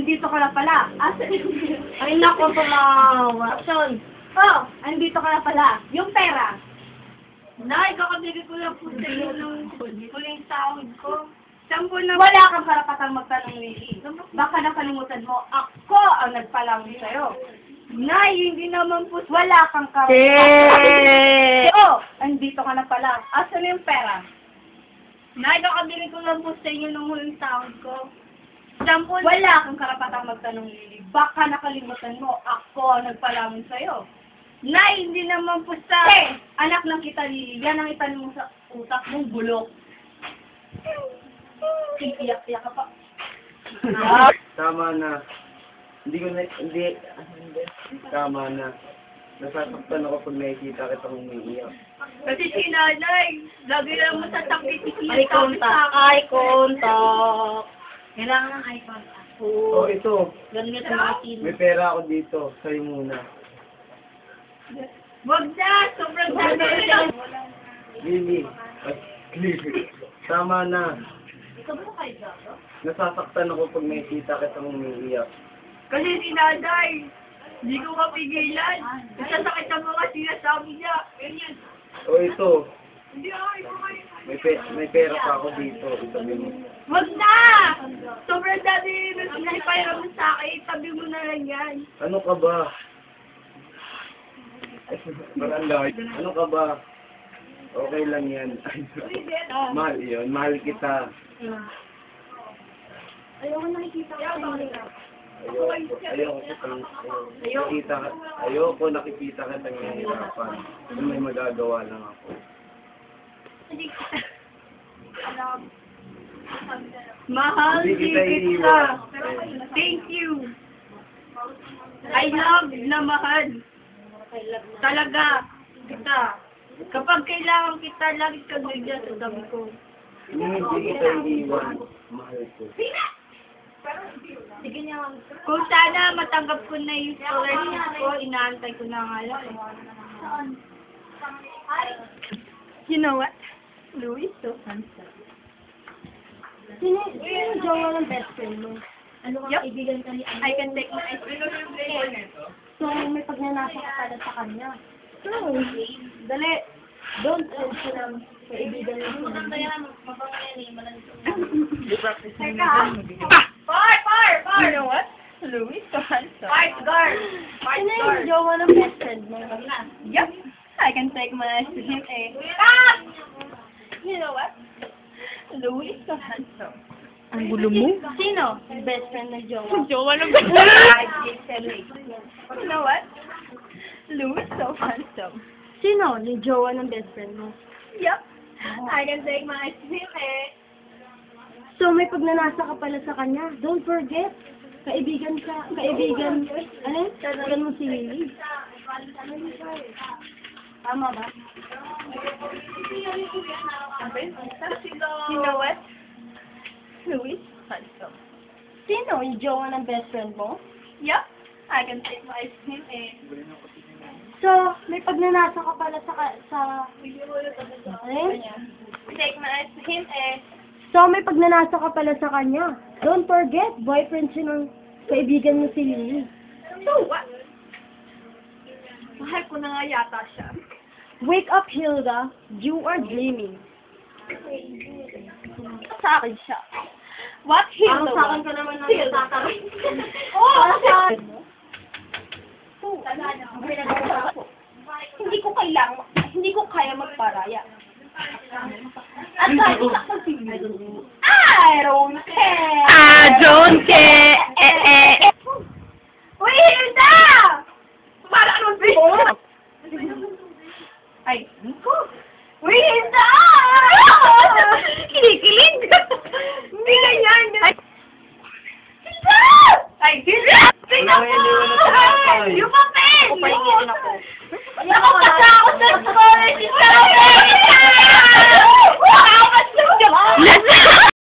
andito ka na pala. Asan yung pera? Ay, nako, tumawa. Action. Oh, andito ka na pala. Yung pera. Nay, kakabili ko lang po sa iyo ng huling sahod ko. Sampo na. Wala kang karapatang magtanong, Lily. Baka nakalimutan mo, ako ang nagpalang sa'yo. Nay, hindi naman po. Wala kang karapatang. Oh, andito ka na pala. Asan yung pera? Nay, kakabili ko lang po sa inyo ng huling sahod ko. Sampo na. Wala kang karapatang magtanong, Lily. Baka nakalimutan mo, ako ang nagpalamon sa'yo. Nay, hindi naman po sa... Anak ng kita, Lily. Yan ang itanim mo sa utak mong bulok. Iyak-iyak ka pa. Tama na. Hindi. Tama na. Nasasaktan ako pag nakikita kita umiiyak. Kasi si nanay, lagi lang masasakit si Eye contact. Eye contact. Kailangan ng eye contact. Oh, ito. Ganun sa mga sino. May pera ako dito. Sa'yo muna. Wag na! Sobrang dami lang! Lily. Tama na. Nasasaktan ako pag nakikita kita umiiyak. Kasi si nanay, hindi ko mapigilan. Nasasakit ang mga sinasabi niya. Ganyan. Oh, ito. Hindi ay, May pera pa ako dito. Itabi mo. wag na! Sobrang dami na sinipayram mo sa akin. Tabi mo na lang yan. Ano ka ba? Ano ka ba? Okay lang yan. Mahal yun. Mahal kita. Ayoko nakikita ko Ayoko nakikita ka nangihirapan. Kung may magagawa lang ako. Mahal Hindi kita kita. iiwan. Thank you. I love na mahal. Talaga kita. Kapag kailangan kita, lagi kang nandiyan sa tabi ko. Hindi kita iiwan. Mahal ko. Kung sana matanggap ko na yung scholarship ko, inaantay ko na nga lang. You know what? Louis so handsome. Sino yung jowa ng best friend mo? Ano kang Yup. kaibigan ka ni I can take my ice cream. So, may pagnanasa ka pala sa kanya. So, dali. Don't tell siya ng kaibigan mo. Par! You know what? Louis so handsome. Fight guard! Sino yung jowa ng best friend mo? Yup. I can take my ice cream eh. You know what? Louis so handsome. Ang gulo mo? Sino? Yung best friend na jowa. Jowa lang ba? You know what? Louis so handsome. Sino? Yung jowa ng best friend mo. Yup. I can take my ice cream eh. So, may pagnanasa ka pala sa kanya. Don't forget. Kaibigan, ano? Kaibigan mo si Lily. Tama ba? You know what? Louis handsome. Sino? Yung jowa ng best friend mo? Yup. I can take my ice cream eh. So, may pagnanasa ka pala sa ano? Take my ice cream eh. So, may pagnanasa ka pala sa kanya. Don't forget, boyfriend siya ng kaibigan mo si Lily. So what? Mahal ko na nga yata siya. Wake up, Hilda. You are dreaming. Sa akin siya. What? Hilda? Sa akin ka naman ng tatataray. Oh! Sa akin mo? Hindi ko kaya magparaya. At kahit